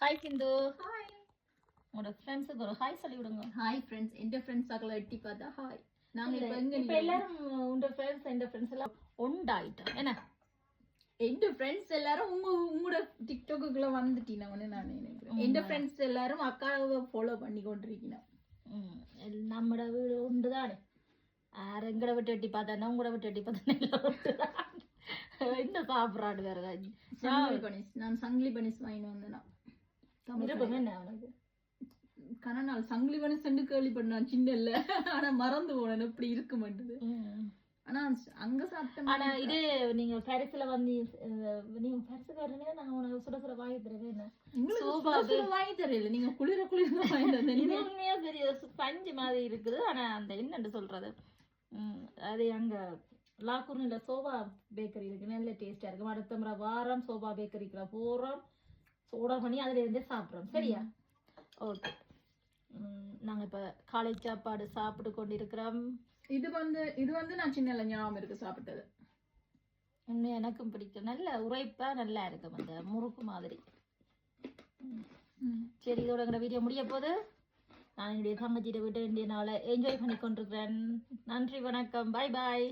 Hi சிந்து. Hi. உங்களோட ஃப்ரெண்ட்ஸுக்கு ஒரு ஹாய் சொல்லி விடுங்க. Hi friends. எந்த ஃப்ரெண்ட்ஸ் ஆகல எட்டி பார்த்தா ஹாய். நாங்க இப்ப எல்லாரும் உங்க ஃப்ரெண்ட்ஸ் எந்த ஃப்ரெண்ட்ஸ் எல்லாம் உண்டாயிட்டோம். என்ன எந்த ஃப்ரெண்ட்ஸ் எல்லாரும் உங்களோட டிக்டாக்குள்ள வந்துட்டீங்கன்னு நான் நினைக்கிறேன். எந்த ஃப்ரெண்ட்ஸ் எல்லாரும் அக்காவை ஃபாலோ பண்ணி கொண்டிருக்கீங்க. நம்மட வீடு உண்டு தானே. எங்கட விட்டு எட்டி பார்த்தா உங்களோட விட்டு எட்டி பார்த்தா என்ன சாப்பிட்றாடு வேற. நான் சங்கிலி பனிஸ் வாங்கிட்டு வந்தேன். என்ன அவனுக்கு கனநாள் சங்கிலி பனிஸ் கேள்விப்பட்டேன் சின்ன இல்ல. ஆனா மறந்து போனேன் எப்படி இருக்க மாட்டேது. ஆனா அங்க சாப்பிட்டேன். ஆனா இது நீங்க பரிசுல வந்து நீங்க பரிசுக்கு வரனே நான் உனக்கு சுட சுட வாங்கி தருவேன். வாங்கி தரல நீங்க குளிர வாங்கி தந்தேன். இது உண்மையா பெரிய பஞ்சு மாதிரி இருக்குது. ஆனா அந்த என்னன்னு சொல்றது அது அங்க லாக்கூர்ல சோபா பேக்கரி இருக்கு. நல்ல டேஸ்டா இருக்கு. அடுத்த முறை வாரம் சோபா பேக்கரிக்குள்ள போறோம், சோடா பண்ணி அதுல இருந்தே சாப்பிட்றோம். சரியா? ஓகே. நாங்க இப்ப காலேஜ் சாப்பாடு சாப்பிட்டு கொண்டு இருக்கிறோம். இது வந்து நான் சின்ன ஞாபகம் இருக்கு சாப்பிட்டது. உண்மையா எனக்கும் பிடிக்கும். நல்ல உரைப்பா நல்லா இருக்கும் அந்த முறுக்கு மாதிரி. சரி, இதோட எங்க வீடியோ முடிய போது நான் என்னுடைய தங்கச்சிட்ட விட்டு வேண்டிய நாளை என்ஜாய் பண்ணி கொண்டிருக்கிறேன். நன்றி, வணக்கம், பாய் பாய்.